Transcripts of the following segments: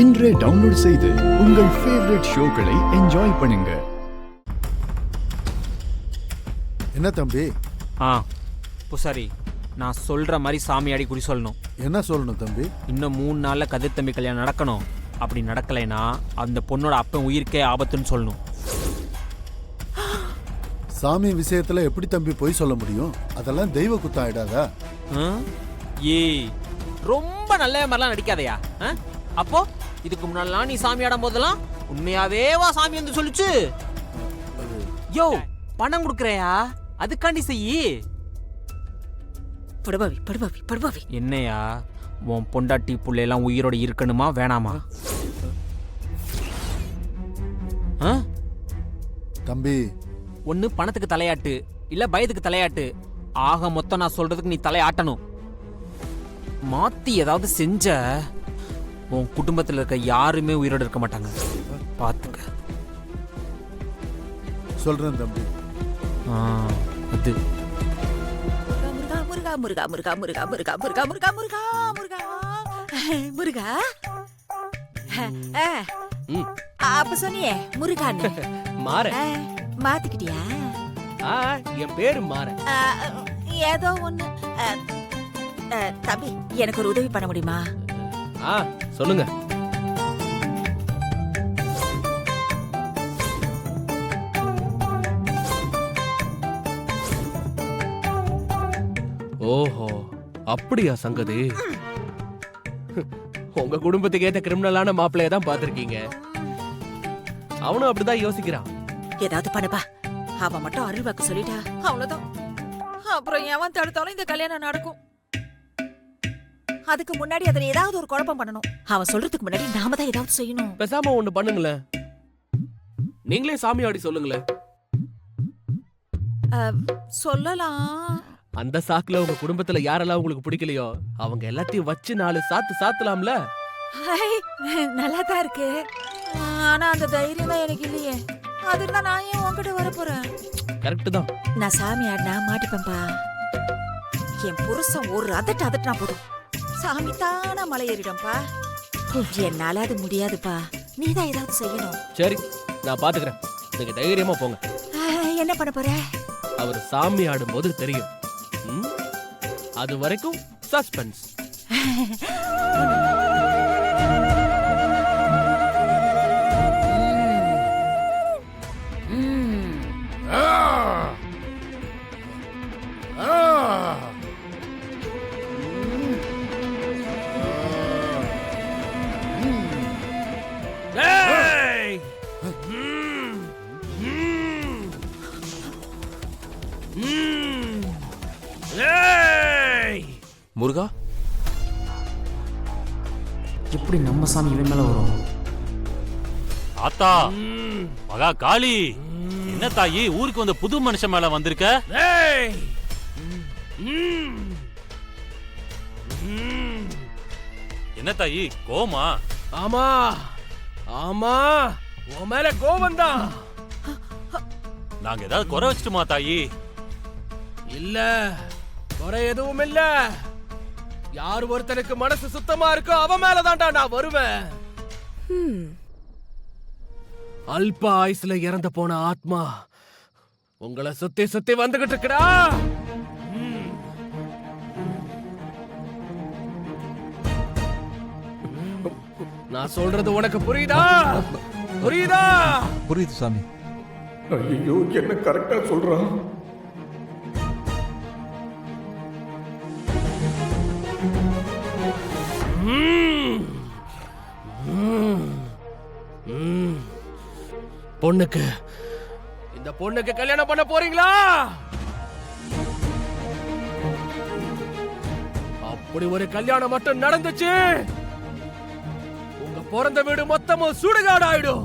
இன்றே டவுன்லோட் செய்து உங்கள் ஃபேவரட் ஷோக்களை என்ஜாய் பண்ணுங்க. என்ன தம்பி? புசாரி, நான் சொல்ற மாதிரி சாமியாடி குறி சொல்லணும். என்ன சொல்லணும் தம்பி? இன்னும் 3 நாள்ல கதிர் தம்பி கல்யாணம் நடக்கணும். அப்படி நடக்கலைன்னா அந்த பொண்ணோட அப்பன் உயிருக்கே ஆபத்துன்னு சொல்லணும். சாமி விஷயத்துல எப்படி தம்பி போய் சொல்ல முடியும்? அதெல்லாம் தெய்வ குத்தாயிடாதா? ஏய், ரொம்ப நல்ல மாதிரிலாம் நடிக்காதயா. அப்போ இதுக்கு முன்னாலாம் நீ சாமி ஆடும் போதெல்லாம் உண்மையாவேவா சாமி வந்து சொல்லுச்சு? யோ, பணம் கொடுக்கறையா, அதுக்காண்டி செய்யி. படுபாவி படுபாவி படுபாவி. என்னையா, உன் பொண்டாட்டி புள்ளையெல்லாம் உயிரோட இருக்கணுமா வேணாமா? தம்பி, ஒன்னு பணத்துக்கு தலையாட்டு, இல்ல பயத்துக்கு தலையாட்டு. ஆக மொத்தம் நான் சொல்றதுக்கு நீ தலையாட்டணும். மாத்தி ஏதாவது செஞ்ச உன் குடும்பத்தில் இருக்க யாருமே உயிரோடு இருக்க மாட்டாங்க. பார்த்துக்க. சொல்றேன் தம்பி. அது முருகா முருகா முருகா முருகா முருகா முருகா முருகா முருகா முருகா முருகா முருகா. அப்ப சொன்னியே முருகான்னு மாற மாத்திக்கிட்டியா? என் பேரு மாற. ஏதோ ஒண்ணு. தம்பி, எனக்கு ஒரு உதவி பண்ண முடியுமா? சொல்லுங்க. ஓஹோ, அப்படியா சங்கதி? உங்க குடும்பத்துக்கு ஏத்த கிரிமினலான மாப்பிள்ளைய தான் பாத்திருக்கீங்க. அவனும் அப்படிதான் யோசிக்கிறான். ஏதாவது பண்ணப்பா. அவன் மட்டும் அருள் வாக்கு சொல்லிட்டா அவ்வளவுதான். அப்புறம் எவன் தடுத்தாலும் இந்த கல்யாணம் நடக்கும். அதுக்கு முன்னாடி அதுல ஏதாவது ஒரு குழப்பம் பண்ணணும். அவன் சொல்றதுக்கு முன்னாடி நாம தான் ஏதாவது செய்யணும். பேசாம ஒண்ணு பண்ணுங்களேன். நீங்களே சாமியாடி சொல்லுங்களேன். சொல்லலாம். அந்த சாக்குல உங்க குடும்பத்துல யாரெல்லாம் உங்களுக்கு பிடிக்கலையோ அவங்க எல்லாத்தையும் வச்சு 4 சாத்து சாத்தலாம்ல. நல்லா தான் இருக்கு. ஆனா அந்த தைரியம் தான் எனக்கு இல்லையே. அதுதான் நான் ஏன் உன்கிட்ட வர போறேன்? கரெக்ட் தான். நான் சாமி ஆடினா மாட்டிப்பேன்பா. என் புருஷன் ஒரு அதட்டினா போதும், சாமி தானா மலை ஏறிடும்பா. என்னால அது முடியாதுப்பா. நீதான் ஏதாவது செய்யணும். சரி, நான் பாத்துக்கிறேன். நீங்க தைரியமா போங்க. என்ன பண்ண போற? அவர் சாமி ஆடும்போது தெரியும். அது வரைக்கும் சஸ்பென்ஸ். முருகா, எப்படி நம்ம சாமி இவன் மேல வரும்? ஆத்தா, மகா காளி, என்ன தாயி ஊருக்கு வந்த புது மனுஷன் மேல வந்திருக்க? என்ன தாயி கோமா? ஆமா ஆமா, உன் மேல கோபம் தான். நாங்க ஏதாவது குறை வச்சுட்டுமா தாயி? இல்ல, குறை எதுவும் இல்ல. யார் ஒருத்தனுக்கு மனசு சுத்தமா இருக்கோ அவன் மேலதான்டா நான் வருவேன். அல்ப ஆயுசுல இறந்து போன ஆத்மா உங்களை சுத்தி சுத்தி வந்துகிட்டு இருக்கடா. நான் சொல்றது உனக்கு புரியுதா? புரியுதா? புரியுது சாமி. ஐயோ, என்ன கரெக்டா சொல்றான்? பொண்ணுக்கு, இந்த பொண்ணுக்கு கல்யாணம் பண்ண போறீங்களா? அப்படி ஒரு கல்யாணம் மட்டும் நடந்துச்சு, உங்க பிறந்த வீடு மொத்தமும் சுடுகாடு ஆயிடும்.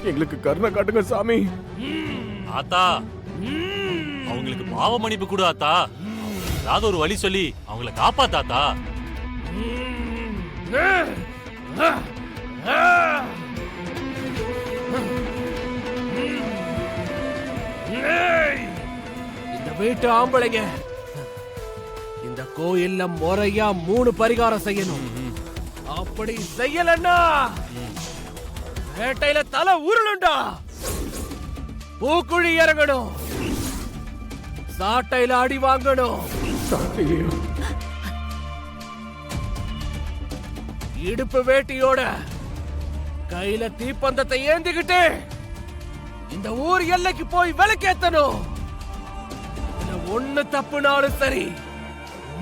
எங்களுக்கு கருணை காட்டுங்க சாமி. ஆத்தா, அவங்களுக்கு பாவ மன்னிப்பு கொடு ஆத்தா. ஏதாவது ஒரு வழி சொல்லி அவங்கள காப்பாத்தாத்தா. இந்த வீட்டு ஆம்பளைங்க இந்த கோயில்ல முறையா 3 பரிகாரம் செய்யணும். அப்படி செய்யலன்னா வேட்டையில தலை உருளுண்டா. பூக்குழி இறங்கணும், சாட்டையில அடி வாங்கணும், சாட்டையிலையா? இடுப்பு வேட்டியோட கையில தீப்பந்தத்தை ஏந்திக்கிட்டு இந்த ஊர் எல்லைக்கு போய் விளக்கேத்தணும். இதுல ஒண்ணு தப்புனாலும் சரி,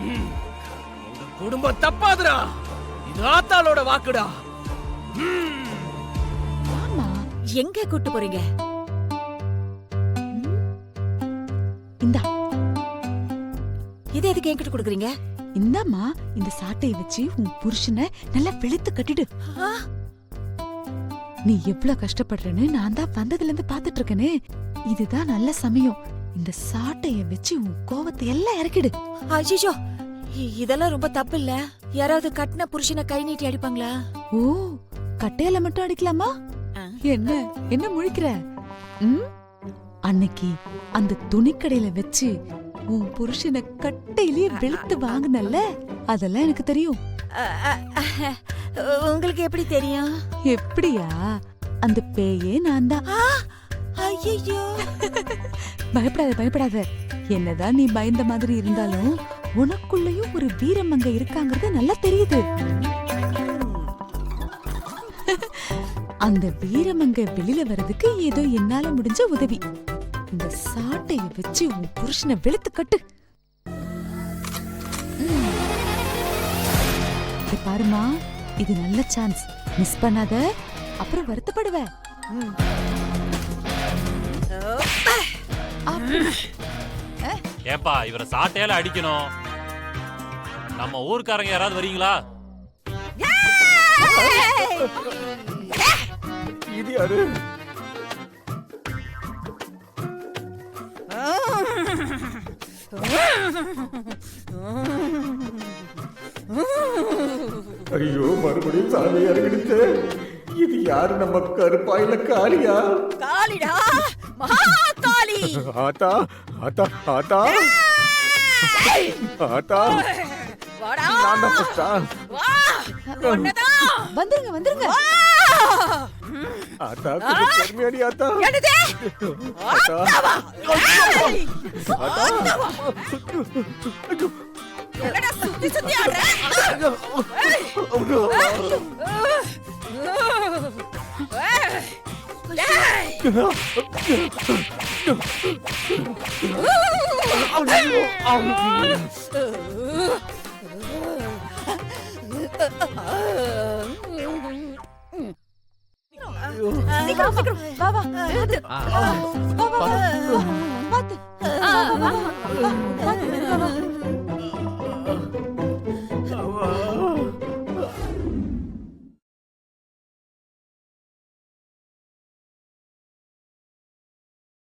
உங்க குடும்பம் தப்பாதுடா. இது ஆத்தாளோட வாக்குடா. ஆமா, எங்க கூட்டு போறீங்க? இந்தா இது எதுக்கு என்கிட்ட கொடுக்குறீங்க? இந்தாம்மா, இந்த சாட்டையை வச்சு உன் புருஷனை நல்லா வெளுத்து கட்டிடு. ஆ, நீ எவ்வளவு கஷ்டப்படுறேன்னு நான் தான் வந்ததுல இருந்து பாத்துட்டு இருக்கேனே. இதுதான் நல்ல சமயம். இந்த சாட்டைய வச்சு உன் கோவத்தை எல்லாம் இறக்கிடு. ஐயோ, இதெல்லாம் ரொம்ப தப்பு இல்ல? யாராவது கட்டின புருஷனை கை நீட்டி அடிப்பாங்களா? ஓ, கட்டையால மட்டும் அடிக்கலாமா? ஆ. என்ன என்ன முழிக்கிற? ம்? அன்னைக்கு அந்த துணிக்கடையில வச்சு உன் புருஷனை கட்டையிலேயே வெளுத்து வாங்குனல்ல, அதெல்லாம் எனக்கு தெரியும். அ, அ, அ, உங்களுக்கு எப்படி தெரியும்? எப்படியா? அந்த பேயே நான் தான். ஐயோ, பயப்படாத பயப்படாத. என்னதான் நீ பயந்த மாதிரி இருந்தாலும் உனக்குள்ளயும் ஒரு வீரமங்க இருக்காங்கிறது நல்லா தெரியுது. அந்த வீரமங்க வெளியில வர்றதுக்கு ஏதோ என்னால முடிஞ்ச உதவி. இந்த சாட்டைய வச்சு உன் புருஷனை வெளுத்து கட்டு. இத பாருமா, இது நல்ல சான்ஸ். மிஸ் பண்ணாத, அப்புறம் வருத்தப்படுவ. ஏன்பா இவரை சாட்டையால அடிக்கணும்? நம்ம ஊர்க்காரங்க யாராவது வரீங்களா? இது யாரு? ஐயோ, மறுபடியும் சாமி இறங்கிடுச்சு. இது யாரு? நம்ம கருப்பா இல்ல காளியா? காளிடா, மகா காளி. ஆத்தா ஆத்தா ஆத்தா ஆத்தா, வாடா, நான் தான் ஃபர்ஸ்டா? வா, உன்னதான். வந்துருங்க வந்துருங்க. ஆத்தா கொஞ்சம் பொறுமையாடி ஆத்தா. என்னது? ஆத்தா ஏய், ஆத்தா. என்னடா சுத்தி சுத்தி ஆடுற? சீக்கிரம் சீக்கிரம் வா வா. வா வா வா. பாத்து. வா வா வா.